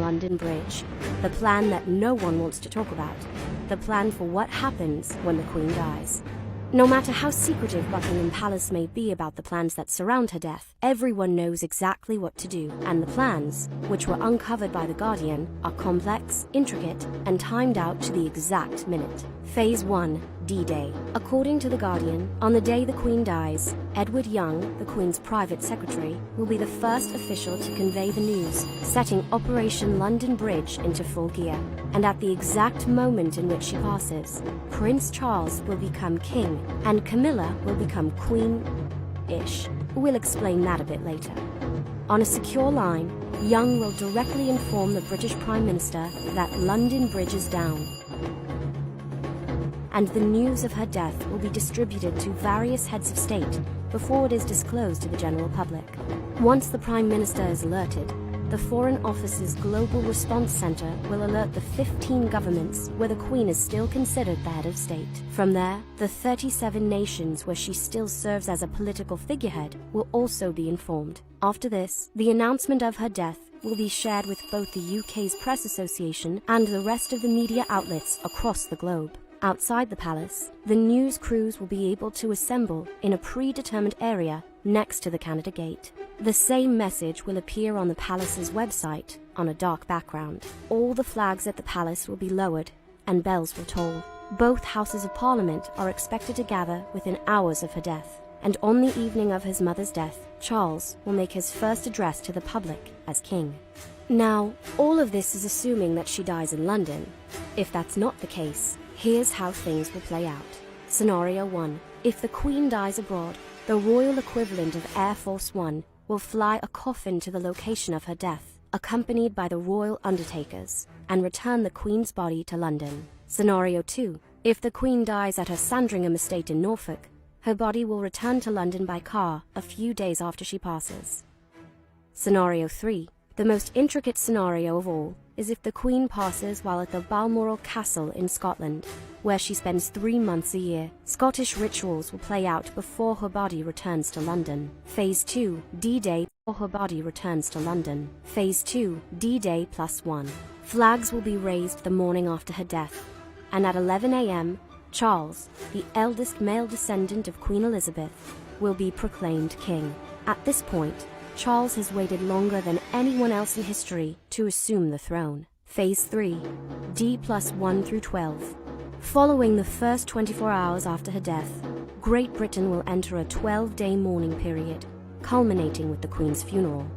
London Bridge. The plan that no one wants to talk about. The plan for what happens when the Queen dies. No matter how secretive Buckingham Palace may be about the plans that surround her death, everyone knows exactly what to do, and the plans, which were uncovered by The Guardian, are complex, intricate, and timed out to the exact minute. Phase 1. D-Day. According to The Guardian, on the day the Queen dies, Edward Young, the Queen's private secretary, will be the first official to convey the news, setting Operation London Bridge into full gear. And at the exact moment in which she passes, Prince Charles will become king, and Camilla will become queen-ish. We'll explain that a bit later. On a secure line, Young will directly inform the British Prime Minister that London Bridge is down, and the news of her death will be distributed to various heads of state before it is disclosed to the general public. Once the Prime Minister is alerted, the Foreign Office's Global Response Center will alert the 15 governments where the Queen is still considered the head of state. From there, the 37 nations where she still serves as a political figurehead will also be informed. After this, the announcement of her death will be shared with both the UK's Press Association and the rest of the media outlets across the globe. Outside the palace, the news crews will be able to assemble in a predetermined area next to the Canada Gate. The same message will appear on the palace's website on a dark background. All the flags at the palace will be lowered and bells will toll. Both houses of Parliament are expected to gather within hours of her death. And on the evening of his mother's death, Charles will make his first address to the public as king. Now, all of this is assuming that she dies in London. If that's not the case, here's how things will play out. Scenario 1. If the Queen dies abroad, the royal equivalent of Air Force One will fly a coffin to the location of her death, accompanied by the royal undertakers, and return the Queen's body to London. Scenario 2. If the Queen dies at her Sandringham estate in Norfolk, her body will return to London by car a few days after she passes. Scenario 3. The most intricate scenario of all is if the Queen passes while at the Balmoral Castle in Scotland, where she spends 3 months a year. Scottish rituals will play out before her body returns to London. Phase 2. D-Day. Before her body returns to London. Phase 2. D-Day +1. Flags will be raised the morning after her death, and at 11 a.m., Charles, the eldest male descendant of Queen Elizabeth, will be proclaimed king. At this point, Charles has waited longer than anyone else in history to assume the throne. Phase 3. D+1 through 12. Following the first 24 hours after her death, Great Britain will enter a 12-day mourning period, culminating with the Queen's funeral.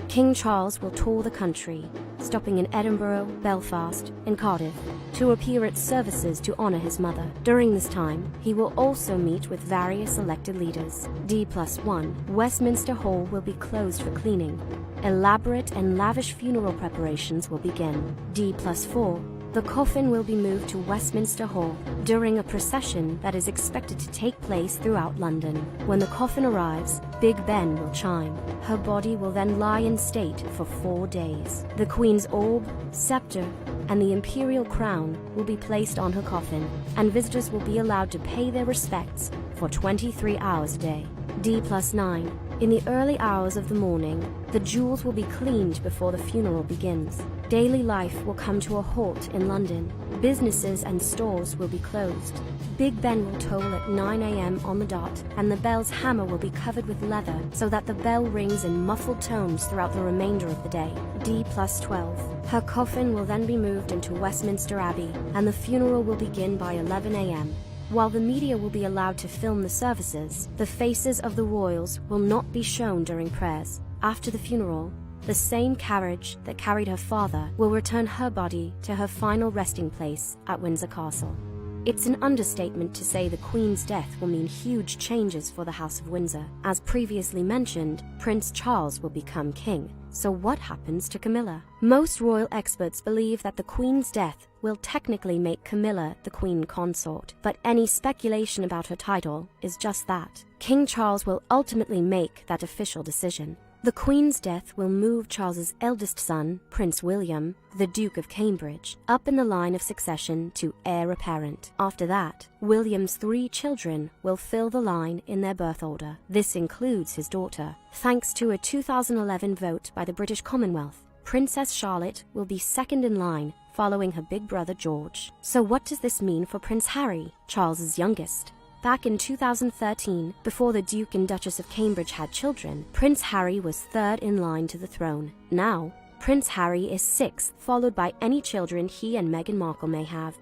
King Charles will tour the country, stopping in Edinburgh, Belfast, and Cardiff, to appear at services to honor his mother. During this time, he will also meet with various elected leaders. D+1. Westminster Hall will be closed for cleaning. Elaborate and lavish funeral preparations will begin. D+4. The coffin will be moved to Westminster Hall during a procession that is expected to take place throughout London. When the coffin arrives, Big Ben will chime. Her body will then lie in state for 4 days. The Queen's orb, scepter, and the imperial crown will be placed on her coffin, and visitors will be allowed to pay their respects for 23 hours a day. D+9. In the early hours of the morning, the jewels will be cleaned before the funeral begins. Daily life will come to a halt in London. Businesses and stores will be closed. Big Ben will toll at 9 a.m. on the dot, and the bell's hammer will be covered with leather so that the bell rings in muffled tones throughout the remainder of the day. D+12. Her coffin will then be moved into Westminster Abbey, and the funeral will begin by 11 a.m. While the media will be allowed to film the services, the faces of the royals will not be shown during prayers. After the funeral, the same carriage that carried her father will return her body to her final resting place at Windsor Castle. It's an understatement to say the Queen's death will mean huge changes for the House of Windsor. As previously mentioned, Prince Charles will become king. So what happens to Camilla? Most royal experts believe that the Queen's death will technically make Camilla the Queen Consort, but any speculation about her title is just that. King Charles will ultimately make that official decision. The Queen's death will move Charles's eldest son, Prince William, the Duke of Cambridge, up in the line of succession to heir apparent. After that, William's 3 children will fill the line in their birth order. This includes his daughter. Thanks to a 2011 vote by the British Commonwealth, Princess Charlotte will be second in line, following her big brother George. So what does this mean for Prince Harry, Charles's youngest? Back in 2013, before the Duke and Duchess of Cambridge had children, Prince Harry was third in line to the throne. Now, Prince Harry is sixth, followed by any children he and Meghan Markle may have.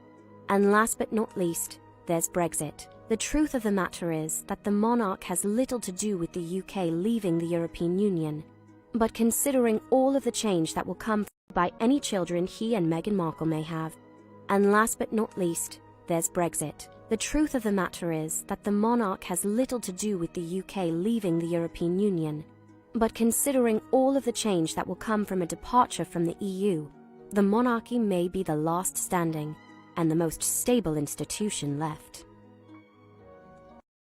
And last but not least, there's Brexit. The truth of the matter is that the monarch has little to do with the UK leaving the European Union. But considering all of the change that will come by any children he and Meghan Markle may have. And last but not least, there's Brexit. The truth of the matter is that the monarch has little to do with the UK leaving the European Union. But considering all of the change that will come from a departure from the EU, the monarchy may be the last standing and the most stable institution left.